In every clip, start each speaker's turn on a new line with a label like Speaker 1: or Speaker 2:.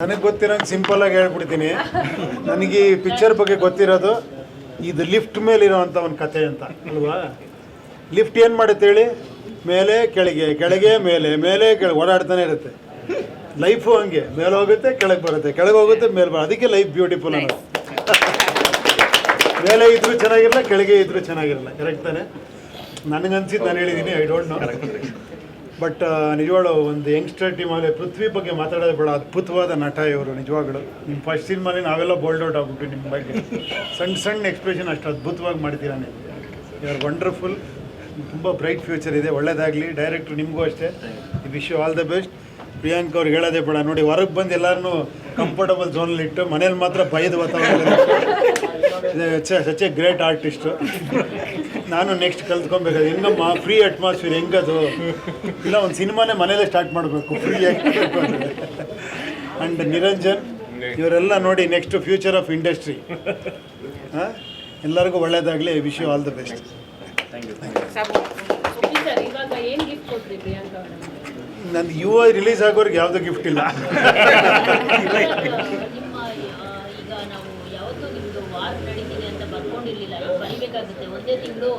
Speaker 1: ನನಗೆ ಗೊತ್ತಿರೋಂಗೆ ಸಿಂಪಲ್ಲಾಗಿ ಹೇಳ್ಬಿಡ್ತೀನಿ. ನನಗೆ ಈ ಪಿಕ್ಚರ್ ಬಗ್ಗೆ ಗೊತ್ತಿರೋದು ಇದು ಲಿಫ್ಟ್ ಮೇಲಿರೋವಂಥ ಒಂದು ಕತೆ ಅಂತ ಅಲ್ವಾ. ಲಿಫ್ಟ್ ಏನು ಮಾಡುತ್ತೆ ಹೇಳಿ, ಮೇಲೆ ಕೆಳಗೆ ಕೆಳಗೆ ಮೇಲೆ ಮೇಲೆ ಕೆಳಗೆ ಓಡಾಡ್ತಾನೆ ಇರುತ್ತೆ. ಲೈಫು ಹಂಗೆ ಮೇಲೆ ಹೋಗುತ್ತೆ ಕೆಳಗೆ ಬರುತ್ತೆ, ಕೆಳಗೆ ಹೋಗುತ್ತೆ ಮೇಲೆ ಬರುತ್ತೆ. ಅದಕ್ಕೆ ಲೈಫ್ ಬ್ಯೂಟಿಫುಲ್ ಅನ್ನೋದು. ಮೇಲೆ ಇದ್ರೂ ಚೆನ್ನಾಗಿರಲ್ಲ, ಕೆಳಗೆ ಇದ್ರೂ ಚೆನ್ನಾಗಿರಲ್ಲ. ಕರೆಕ್ಟ್ ತಾನೆ? ನನಗನ್ಸಿದ್ದು ನಾನು ಹೇಳಿದ್ದೀನಿ, ಐ ಡೋಂಟ್ ನೋ. ಬಟ್ ನಿಜವಾಗ್ಲೂ ಒಂದು ಯಂಗ್ಸ್ಟರ್ ಟೀಮಲ್ಲಿ ಪೃಥ್ವಿ ಬಗ್ಗೆ ಮಾತಾಡೋದು ಬೇಡ, ಅದ್ಭುತವಾದ ನಟ ಇವರು ನಿಜವಾಗ್ಲು. ನಿಮ್ಮ ಫಸ್ಟ್ ಸಿನಿಮಾಲಿ ನಾವೆಲ್ಲ ಬೋಲ್ಡ್ ಔಟ್ ಆಗ್ಬಿಟ್ಟು ನಿಮ್ಮ ಬಗ್ಗೆ ಸಣ್ಣ ಸಣ್ಣ ಎಕ್ಸ್ಪ್ರೆಷನ್ ಅಷ್ಟು ಅದ್ಭುತವಾಗಿ ಮಾಡ್ತೀರಾ ನೀವು. You are wonderful. ತುಂಬ ಬ್ರೈಟ್ ಫ್ಯೂಚರ್ ಇದೆ, ಒಳ್ಳೆಯದಾಗಲಿ. ಡೈರೆಕ್ಟ್ರು ನಿಮಗೂ ಅಷ್ಟೇ, ಈ wish you all the best. Priyank ಅವ್ರಿಗೆ ಹೇಳೋದೇ ಬೇಡ ನೋಡಿ, ಹೊರಗೆ ಬಂದು ಎಲ್ಲರನ್ನೂ ಕಂಫರ್ಟಬಲ್ ಝೋನಲ್ಲಿ ಇಟ್ಟು ಮನೇಲಿ ಮಾತ್ರ ಭಯದ ವಾತಾವರಣ. Such A great artist. ನಾನು ನೆಕ್ಸ್ಟ್ ಕಲ್ತ್ಕೊಬೇಕಾದ್ರೆ ಹೆಂಗಮ್ಮ ಫ್ರೀ ಅಟ್ಮಾಸ್ಫಿಯರ್ ಹೆಂಗದು, ಇಲ್ಲ ಒಂದು ಸಿನಿಮಾನೇ ಮನೇಲೇ ಸ್ಟಾರ್ಟ್ ಮಾಡಬೇಕು ಫ್ರೀಯಾಗಿ. ಆ್ಯಂಡ್ ನಿರಂಜನ್ ಇವರೆಲ್ಲ ನೋಡಿ ನೆಕ್ಸ್ಟ್ ಫ್ಯೂಚರ್ ಆಫ್ ಇಂಡಸ್ಟ್ರಿ. ಎಲ್ಲರಿಗೂ ಒಳ್ಳೆಯದಾಗಲಿ. Wish you all the best. ನಂದು ಯುವ ರಿಲೀಸ್ ಆಗೋರಿಗೆ ಯಾವುದೂ ಗಿಫ್ಟ್ ಇಲ್ಲ.
Speaker 2: ಒಂದೇ ತಿಂಗಳು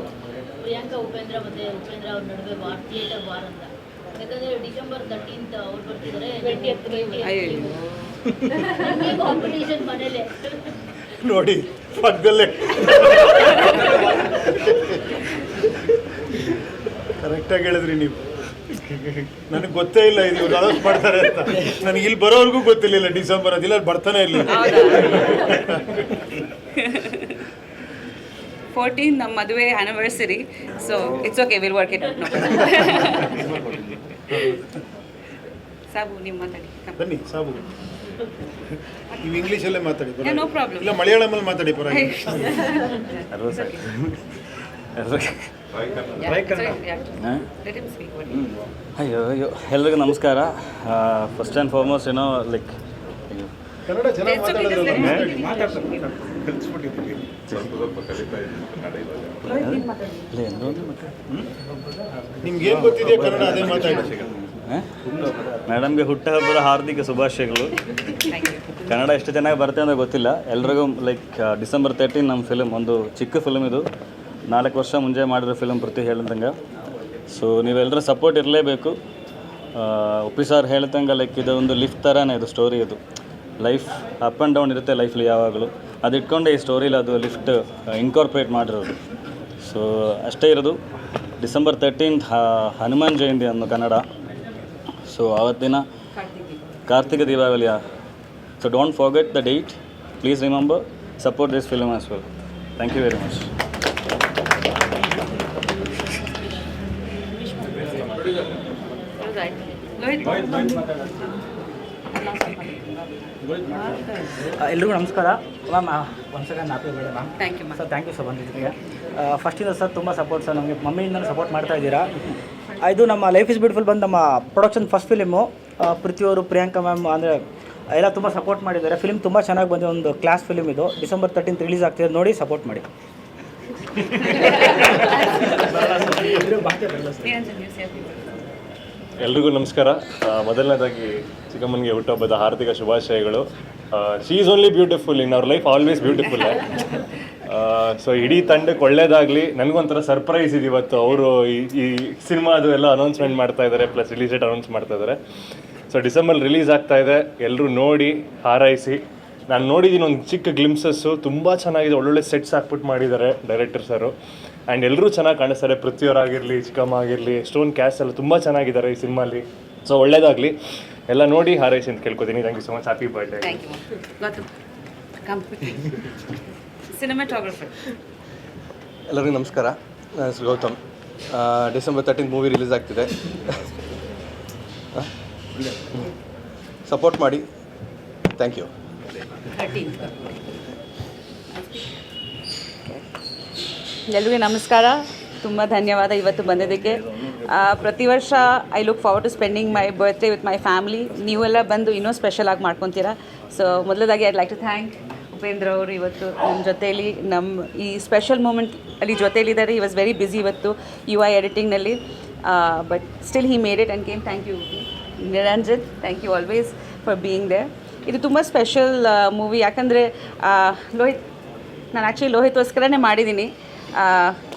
Speaker 2: ಪ್ರಿಯಾಂಕಾ ಉಪೇಂದ್ರ ಮತ್ತು ಉಪೇಂದ್ರ ಅವ್ರ ನಡುವೆ ವಾರ್, ಥಿಯೇಟರ್ ವಾರ್ ಅಂತ. ಯಾಕಂದರೆ ಡಿಸೆಂಬರ್ 13 ಅವ್ರು ಬರ್ತಿದ್ದಾರೆ, 20th ಕಾಂಪಿಟೇಷನ್ ಮನೇಲೆ
Speaker 1: ನೋಡಿ ಪಕ್ಕದಲ್ಲೇ. ಕರೆಕ್ಟಾಗಿ ಹೇಳಿದ್ರಿ ನೀವು. ನನಗೆ ಗೊತ್ತೇ ಇಲ್ಲ ಇದು ಇವ್ರು ಅನೌನ್ಸ್ ಮಾಡ್ತಾರೆ ಅಂತ. ನನಗೆ ಇಲ್ಲಿ ಬರೋವ್ರಿಗೂ ಗೊತ್ತಿರಲಿಲ್ಲ ಡಿಸೆಂಬರ್, ಅದಿಲ್ಲ ಬರ್ತಾನೆ ಇಲ್ಲ.
Speaker 3: 14 ನಮ್ಮ ಮದುವೆ anniversary, so it's okay, will work it out. Sabu ನೀವು ಮಾತಾಡಿ.
Speaker 1: ಬನ್ನಿ ಸಾಬು, ನೀವು ಇಂಗ್ಲೀಷಲ್ಲೇ ಮಾತಾಡಿ,
Speaker 3: ನೋ ಪ್ರಾಬ್ಲಮ್.
Speaker 1: ಇಲ್ಲ ಮಲಯಾಳಮಲ್ಲಿ ಮಾತಾಡಿ ಪರವಾಗಿಲ್ಲ.
Speaker 4: ಅಯ್ಯೋ ಎಲ್ರಿಗೂ ನಮಸ್ಕಾರ. First and foremost like
Speaker 1: Kannada ಚೆನ್ನಾಗಿ ಮಾತಾಡೋದು. ನಿಮ್ಗೇನು ಗೊತ್ತಿದೆ ಕನ್ನಡ ಅದೇ ಮಾತಾಡಿ.
Speaker 4: ಮೇಡಮ್ಗೆ ಹುಟ್ಟುಹಬ್ಬದ ಹಾರ್ದಿಕ ಶುಭಾಶಯಗಳು. ಕನ್ನಡ ಎಷ್ಟು ಚೆನ್ನಾಗಿ ಬರುತ್ತೆ ಅಂದರೆ ಗೊತ್ತಿಲ್ಲ ಎಲ್ರಿಗೂ. ಲೈಕ್ ಡಿಸೆಂಬರ್ 13 ನಮ್ಮ ಫಿಲಮ್, ಒಂದು ಚಿಕ್ಕ ಫಿಲಮ್ ಇದು. 4 ವರ್ಷ ಮುಂಚೆ ಮಾಡಿರೋ ಫಿಲಮ್ ಪೃಥ್ವಿ ಹೇಳ್ದಂಗೆ. ಸೊ ನೀವೆಲ್ಲರೂ ಸಪೋರ್ಟ್ ಇರಲೇಬೇಕು. ಉಪ್ಪಿ ಸರ್ ಹೇಳ್ದಂಗೆ ಲೈಕ್ ಇದು ಒಂದು ಲಿಫ್ಟ್ ಥರನೇ ಇದು ಸ್ಟೋರಿ. ಇದು ಲೈಫ್ ಅಪ್ ಆ್ಯಂಡ್ ಡೌನ್ ಇರುತ್ತೆ ಲೈಫಲ್ಲಿ ಯಾವಾಗಲೂ. ಅದು ಇಟ್ಕೊಂಡೆ ಈ ಸ್ಟೋರಿಲಿ ಅದು ಲಿಫ್ಟ್ ಇನ್ಕಾರ್ಪೊರೇಟ್ ಮಾಡಿರೋದು. ಸೊ ಅಷ್ಟೇ ಇರೋದು. ಡಿಸೆಂಬರ್ 13 ಹನುಮಾನ್ ಜಯಂತಿ ಅನ್ನೋ ಕನ್ನಡ. ಸೊ ಆವತ್ತಿನ ಕಾರ್ತಿಕ ದೀಪಾವಳಿಯ. So don't forget the date. Please remember, support this film as well. Thank you very much.
Speaker 5: ಎಲ್ರಿಗೂ ನಮಸ್ಕಾರ ಮ್ಯಾಮ್. ಒಂದು second happy birthday ma'am.
Speaker 3: Thank you
Speaker 5: sir, thank you sir ಬಂದಿದ್ದಕ್ಕೆ. ಫಸ್ಟಿಂದ ಸರ್ ತುಂಬ ಸಪೋರ್ಟ್ ಸರ್, ನಮಗೆ ಮಮ್ಮಿಯಿಂದಲೂ ಸಪೋರ್ಟ್ ಮಾಡ್ತಾ ಇದ್ದೀರಾ. ಇದು ನಮ್ಮ ಲೈಫ್ ಇಸ್ ಬ್ಯೂಟಿಫುಲ್ ಬಂದು ನಮ್ಮ ಪ್ರೊಡಕ್ಷನ್ ಫಸ್ಟ್ ಫಿಲಿಮು. ಪೃಥ್ವಿಯವರು, ಪ್ರಿಯಾಂಕಾ ಮ್ಯಾಮ್ ಅಂದರೆ ಎಲ್ಲ ತುಂಬ ಸಪೋರ್ಟ್ ಮಾಡಿದ್ದಾರೆ. ಫಿಲ್ಮ್ ತುಂಬ ಚೆನ್ನಾಗಿ ಬಂದಿದೆ, ಒಂದು ಕ್ಲಾಸ್ ಫಿಲ್ಮ್ ಇದು. ಡಿಸೆಂಬರ್ 13 ರಿಲೀಸ್ ಆಗ್ತಿದೆ, ನೋಡಿ ಸಪೋರ್ಟ್ ಮಾಡಿ.
Speaker 6: ಎಲ್ರಿಗೂ ನಮಸ್ಕಾರ. ಮೊದಲನೇದಾಗಿ ಚಿಕ್ಕಮ್ಮನಿಗೆ ಹುಟ್ಟುಹಬ್ಬದ ಹಾರ್ದಿಕ ಶುಭಾಶಯಗಳು. She is only beautiful in our life, always beautiful. So ಇಡೀ ತಂಡಕ್ಕೆ ಒಳ್ಳೇದಾಗಲಿ. ನನಗೊಂಥರ ಸರ್ಪ್ರೈಸ್ ಇದೆ ಇವತ್ತು. ಅವರು ಈ ಸಿನಿಮಾದು ಎಲ್ಲ ಅನೌನ್ಸ್ಮೆಂಟ್ ಮಾಡ್ತಾ ಇದ್ದಾರೆ, ಪ್ಲಸ್ ರಿಲೀಸ್ ಡೇಟ್ ಅನೌನ್ಸ್ ಮಾಡ್ತಾ ಇದ್ದಾರೆ. ಸೊ ಡಿಸೆಂಬರ್ ರಿಲೀಸ್ ಆಗ್ತಾ ಇದೆ, ಎಲ್ಲರೂ ನೋಡಿ ಹಾರೈಸಿ. ನಾನು ನೋಡಿದ್ದೀನಿ ಒಂದು ಚಿಕ್ಕ ಗ್ಲಿಮ್ಸಸ್ಸು, ತುಂಬ ಚೆನ್ನಾಗಿದೆ. ಒಳ್ಳೊಳ್ಳೆ ಸೆಟ್ಸ್ ಹಾಕ್ಬಿಟ್ಟು ಮಾಡಿದ್ದಾರೆ ಡೈರೆಕ್ಟರ್ ಸರು. ಆ್ಯಂಡ್ ಎಲ್ಲರೂ ಚೆನ್ನಾಗಿ ಕಾಣಿಸ್ತಾರೆ. ಪೃಥ್ವಿಯವರಾಗಿರಲಿ, ಚಿಕ್ಕಮ್ಮ ಆಗಿರಲಿ, ಸ್ಟೋನ್ ಕ್ಯಾಸ್ಟ್ ಎಲ್ಲ ತುಂಬ ಚೆನ್ನಾಗಿದ್ದಾರೆ ಈ ಸಿನಿಮಾಲಿ. ಸೊ ಒಳ್ಳೇದಾಗಲಿ, ಎಲ್ಲ ನೋಡಿ ಹಾರೈಸಿ ಅಂತ ಕೇಳ್ಕೊತೀನಿ. Thank you so much. Happy birthday.
Speaker 3: Thank you. ಗೊತ್ತು ಸಿನಿಮಾಟೋಗ್ರಫರ್.
Speaker 7: ಎಲ್ಲರಿಗೂ ನಮಸ್ಕಾರ. ನನ್ನ ಹೆಸರು ಗೌತಮ್. ಡಿಸೆಂಬರ್ 13 ಮೂವಿ ರಿಲೀಸ್ ಆಗ್ತಿದೆ, ಸಪೋರ್ಟ್ ಮಾಡಿ. ಥ್ಯಾಂಕ್ ಯು.
Speaker 3: ಎಲ್ರಿಗೂ ನಮಸ್ಕಾರ. ತುಂಬ ಧನ್ಯವಾದ ಇವತ್ತು ಬಂದಿದ್ದಕ್ಕೆ. ಪ್ರತಿ ವರ್ಷ I look forward to spending my birthday with my family. ನೀವೆಲ್ಲ ಬಂದು ಇನ್ನೂ ಸ್ಪೆಷಲ್ ಆಗಿ ಮಾಡ್ಕೊತೀರಾ. ಸೊ ಮೊದಲದಾಗಿ I'd like to thank Upendra ಅವರು ಇವತ್ತು ನಮ್ಮ ಜೊತೆಯಲ್ಲಿ ನಮ್ಮ ಈ ಸ್ಪೆಷಲ್ ಮೂಮೆಂಟ್ ಅಲ್ಲಿ ಜೊತೆಯಲ್ಲಿದ್ದಾರೆ. ಈ ವಾಸ್ ವೆರಿ ಬ್ಯುಸಿ ಇವತ್ತು UI ಎಡಿಟಿಂಗ್ನಲ್ಲಿ, but still he made it and came. Thank you Niranjan, thank you always for being there. ಇದು ತುಂಬ ಸ್ಪೆಷಲ್ ಮೂವಿ, ಯಾಕಂದರೆ ಲೋಹಿತ್, ನಾನು ಆ್ಯಕ್ಚುಲಿ ಲೋಹಿತ್ಗೋಸ್ಕರನೇ ಮಾಡಿದ್ದೀನಿ.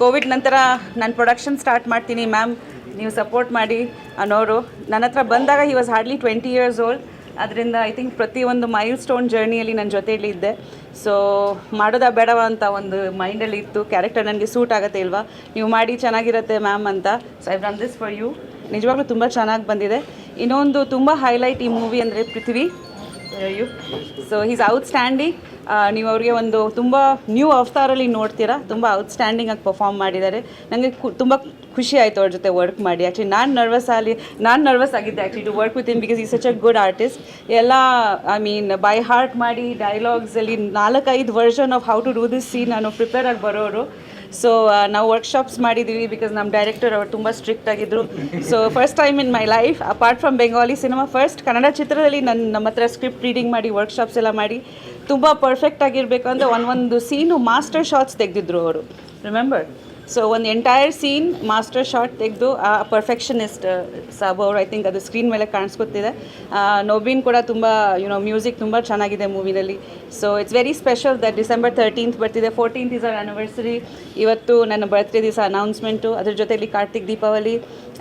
Speaker 3: ಕೋವಿಡ್ ನಂತರ ನಾನು ಪ್ರೊಡಕ್ಷನ್ ಸ್ಟಾರ್ಟ್ ಮಾಡ್ತೀನಿ ಮ್ಯಾಮ್, ನೀವು ಸಪೋರ್ಟ್ ಮಾಡಿ ಅನ್ನೋರು. ನನ್ನ ಹತ್ರ ಬಂದಾಗ he was hardly 20 years old. ಅದರಿಂದ ಐ ಥಿಂಕ್ ಪ್ರತಿಯೊಂದು ಮೈಲ್ ಸ್ಟೋನ್ ಜರ್ನಿಯಲ್ಲಿ ನನ್ನ ಜೊತೆಯಲ್ಲಿ ಇದ್ದೆ. ಸೊ ಮಾಡೋದಾ ಬೇಡವಾ ಅಂತ ಒಂದು ಮೈಂಡಲ್ಲಿ ಇತ್ತು, ಕ್ಯಾರೆಕ್ಟರ್ ನನಗೆ ಸೂಟ್ ಆಗುತ್ತೆ ಇಲ್ವಾ, ನೀವು ಮಾಡಿ ಚೆನ್ನಾಗಿರುತ್ತೆ ಮ್ಯಾಮ್ ಅಂತ. So I run this for you. ನಿಜವಾಗ್ಲೂ ತುಂಬ ಚೆನ್ನಾಗಿ ಬಂದಿದೆ. ಇನ್ನೊಂದು ತುಂಬ ಹೈಲೈಟ್ ಈ ಮೂವಿ ಅಂದರೆ Prithvi. You so he's outstanding. ನೀವು ಅವ್ರಿಗೆ ಒಂದು ತುಂಬ ನ್ಯೂ ಅವತಾರಲ್ಲಿ ನೋಡ್ತೀರಾ, ತುಂಬ ಔಟ್ಸ್ಟ್ಯಾಂಡಿಂಗ್ ಆಗಿ ಪರ್ಫಾರ್ಮ್ ಮಾಡಿದ್ದಾರೆ. ನನಗೆ ತುಂಬ ಖುಷಿ ಆಯಿತು ಅವ್ರ ಜೊತೆ ವರ್ಕ್ ಮಾಡಿ. ಆ್ಯಕ್ಚುಲಿ ನಾನು ನರ್ವಸ್ ಆಗಿದ್ದೆ actually to work with him, because ಈ ಸಚ್ ಅ ಗುಡ್ ಆರ್ಟಿಸ್ಟ್. ಎಲ್ಲ ಐ ಮೀನ್ ಬೈ ಹಾರ್ಟ್ ಮಾಡಿ ಡೈಲಾಗ್ಸಲ್ಲಿ 4-5 version of how to do this scene ನಾನು ಪ್ರಿಪೇರ್ ಆಗಿ ಬರೋರು. ಸೊ ನಾವು ವರ್ಕ್ಶಾಪ್ಸ್ ಮಾಡಿದ್ದೀವಿ, ಬಿಕಾಸ್ ನಮ್ಮ ಡೈರೆಕ್ಟರ್ ಅವರು ತುಂಬ ಸ್ಟ್ರಿಕ್ಟ್ ಆಗಿದ್ದರು. So first time in my life apart from Bengali cinema, first Kannada ಚಿತ್ರದಲ್ಲಿ ನಮ್ಮ ಹತ್ರ ಸ್ಕ್ರಿಪ್ಟ್ ರೀಡಿಂಗ್ ಮಾಡಿ ವರ್ಕ್ಶಾಪ್ಸ್ ಎಲ್ಲ ಮಾಡಿ ತುಂಬ ಪರ್ಫೆಕ್ಟ್ ಆಗಿರಬೇಕು ಅಂದರೆ ಒಂದು ಸೀನು ಮಾಸ್ಟರ್ ಶಾಟ್ಸ್ ತೆಗೆದಿದ್ರು ಅವರು, ರಿಮೆಂಬರ್. ಸೊ ಒಂದು ಎಂಟೈರ್ ಸೀನ್ ಮಾಸ್ಟರ್ ಶಾಟ್ ತೆಗೆದು ಆ ಪರ್ಫೆಕ್ಷನಿಸ್ಟ್ ಸಾಬು ಅವರು, ಐ ಥಿಂಕ್ ಅದು ಸ್ಕ್ರೀನ್ ಮೇಲೆ ಕಾಣಿಸ್ಕೊತಿದೆ. ನೋಬಿನ್ ಕೂಡ ತುಂಬ ಮ್ಯೂಸಿಕ್ ತುಂಬ ಚೆನ್ನಾಗಿದೆ ಮೂವಿನಲ್ಲಿ. So it's very special that December 13th ಬರ್ತಿದೆ. 14th is our anniversary. ಇವತ್ತು ನನ್ನ ಬರ್ತ್ಡೇ ದಿವಸ ಅನೌನ್ಸ್ಮೆಂಟು, ಅದ್ರ ಜೊತೆಯಲ್ಲಿ ಕಾರ್ತಿಕ್ ದೀಪಾವಳಿ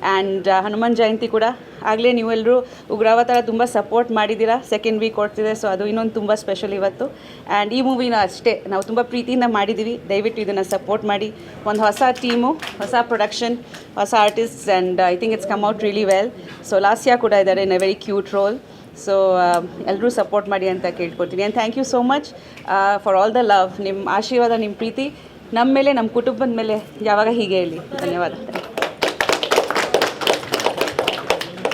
Speaker 3: ಆ್ಯಂಡ್ ಹನುಮಾನ್ ಜಯಂತಿ ಕೂಡ. ಆಗಲೇ ನೀವೆಲ್ಲರೂ ಉಗ್ರಾವತಾರ ತುಂಬ ಸಪೋರ್ಟ್ ಮಾಡಿದ್ದೀರಾ, ಸೆಕೆಂಡ್ ವೀಕ್ ಕೊಡ್ತಿದೆ. ಸೊ ಅದು ಇನ್ನೊಂದು ತುಂಬ ಸ್ಪೆಷಲ್ ಇವತ್ತು. ಆ್ಯಂಡ್ ಈ ಮೂವಿನ ಅಷ್ಟೇ ನಾವು ತುಂಬ ಪ್ರೀತಿಯಿಂದ ಮಾಡಿದ್ದೀವಿ. ದಯವಿಟ್ಟು ಇದನ್ನು ಸಪೋರ್ಟ್ ಮಾಡಿ. ಒಂದು ಹೊಸ ಟೀಮು, ಹೊಸ ಪ್ರೊಡಕ್ಷನ್, ಹೊಸ artists, and I think it's come out really well. So Lasya ಕೂಡ ಇದ್ದಾರೆ in a very cute role. So ಎಲ್ಲರೂ ಸಪೋರ್ಟ್ ಮಾಡಿ ಅಂತ ಕೇಳ್ಕೊಳ್ತೀನಿ. And thank you so much for all the love. ನಿಮ್ಮ ಆಶೀರ್ವಾದ, ನಿಮ್ಮ ಪ್ರೀತಿ ನಮ್ಮ ಮೇಲೆ, ನಮ್ಮ ಕುಟುಂಬದ ಮೇಲೆ ಯಾವಾಗ ಹೀಗೆ ಇರಲಿ. ಧನ್ಯವಾದ.